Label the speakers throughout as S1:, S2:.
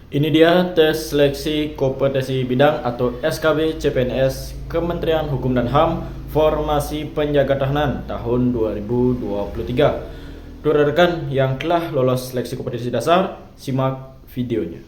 S1: Ini dia tes seleksi kompetensi bidang atau SKB CPNS Kementerian Hukum dan HAM Formasi Penjaga Tahanan tahun 2023. Dua rekan yang telah lolos seleksi kompetensi dasar, simak videonya.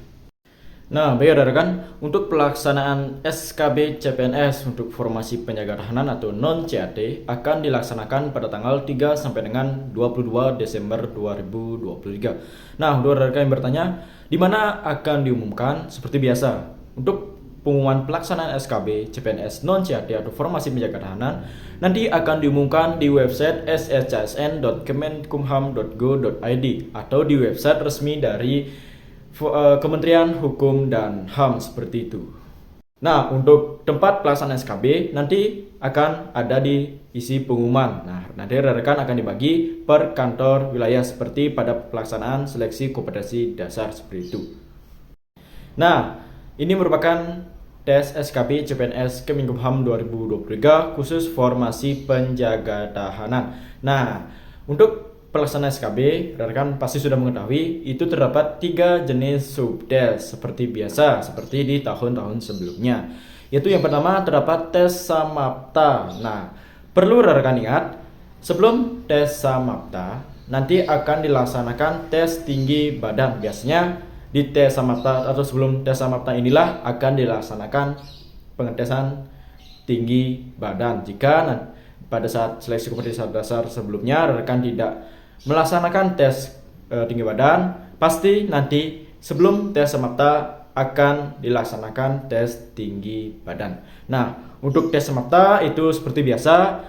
S1: Nah, baik rekan, untuk pelaksanaan SKB CPNS untuk formasi penjaga tahanan atau non-CAT akan dilaksanakan pada tanggal 3 sampai dengan 22 Desember 2023. Nah, untuk rekan yang bertanya, di mana akan diumumkan? Seperti biasa, untuk pengumuman pelaksanaan SKB CPNS non-CAT atau formasi penjaga tahanan nanti akan diumumkan di website sssn.kemenkumham.go.id atau di website resmi dari Kementerian Hukum dan HAM seperti itu. Nah, untuk tempat pelaksanaan SKB nanti akan ada di isi pengumuman. Nah, nanti rekan akan dibagi per kantor wilayah seperti pada pelaksanaan seleksi kompetensi dasar seperti itu. Nah, ini merupakan tes SKB CPNS Kemenkumham 2023 khusus formasi penjaga tahanan. Nah, untuk pelaksanaan SKB, rekan pasti sudah mengetahui itu terdapat 3 jenis subtes seperti biasa, seperti di tahun-tahun sebelumnya. Yaitu yang pertama terdapat tes Samapta. Nah, perlu rekan ingat, sebelum tes Samapta nanti akan dilaksanakan tes tinggi badan. Biasanya di tes Samapta atau sebelum tes Samapta inilah akan dilaksanakan pengetesan tinggi badan. Jika pada saat seleksi kompetensi dasar sebelumnya rekan tidak melaksanakan tes tinggi badan, pasti nanti sebelum tes Samapta akan dilaksanakan tes tinggi badan. Nah, untuk tes Samapta itu seperti biasa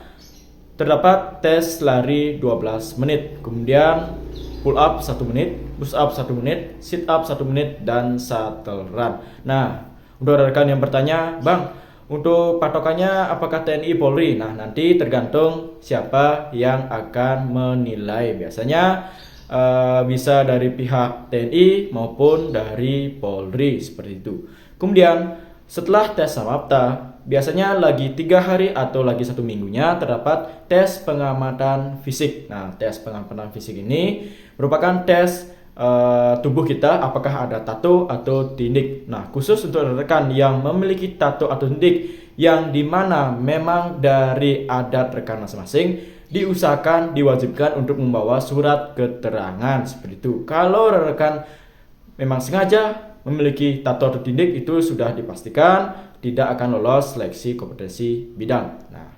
S1: terdapat tes lari 12 menit, kemudian pull up 1 menit, push up 1 menit, sit up 1 menit, dan shuttle run. Nah, untuk rekan yang bertanya, Bang, untuk patokannya apakah TNI Polri? Nah, nanti tergantung siapa yang akan menilai. Biasanya bisa dari pihak TNI maupun dari Polri seperti itu. Kemudian setelah tes Samapta, biasanya lagi 3 hari atau lagi 1 minggunya terdapat tes pengamatan fisik. Nah, tes pengamatan fisik ini merupakan tes tubuh kita apakah ada tato atau tindik. Nah, khusus untuk rekan yang memiliki tato atau tindik yang dimana memang dari adat rekan masing-masing, diusahakan diwajibkan untuk membawa surat keterangan seperti itu. Kalau rekan memang sengaja memiliki tato atau tindik, itu sudah dipastikan tidak akan lolos seleksi kompetensi bidang. Nah,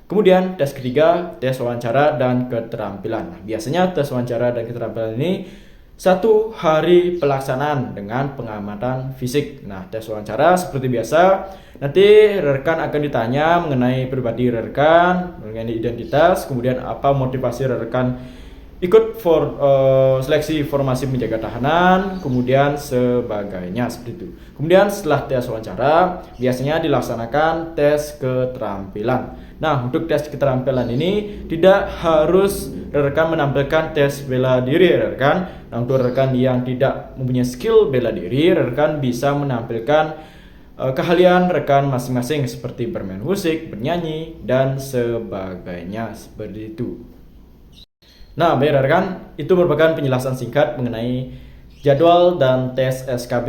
S1: kemudian tes ketiga, tes wawancara dan keterampilan. Nah, biasanya tes wawancara dan keterampilan ini 1 hari pelaksanaan dengan pengamatan fisik. Nah, tes wawancara seperti biasa, nanti rekan akan ditanya mengenai pribadi rekan, mengenai identitas, kemudian apa motivasi rekan ikut seleksi formasi penjaga tahanan, kemudian sebagainya seperti itu. Kemudian setelah tes wawancara, biasanya dilaksanakan tes keterampilan. Nah, untuk tes keterampilan ini tidak harus rekan menampilkan tes bela diri rekan. Nah, untuk rekan yang tidak mempunyai skill bela diri, rekan bisa menampilkan keahlian rekan masing-masing seperti bermain musik, bernyanyi, dan sebagainya seperti itu. Nah, baik rekan, itu merupakan penjelasan singkat mengenai jadwal dan tes SKB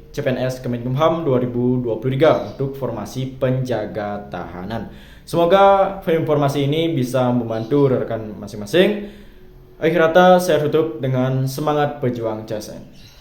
S1: CPNS Kemenkumham 2023 untuk formasi penjaga tahanan. Semoga informasi ini bisa membantu rekan masing-masing. Akhir kata saya tutup dengan semangat pejuang CSN.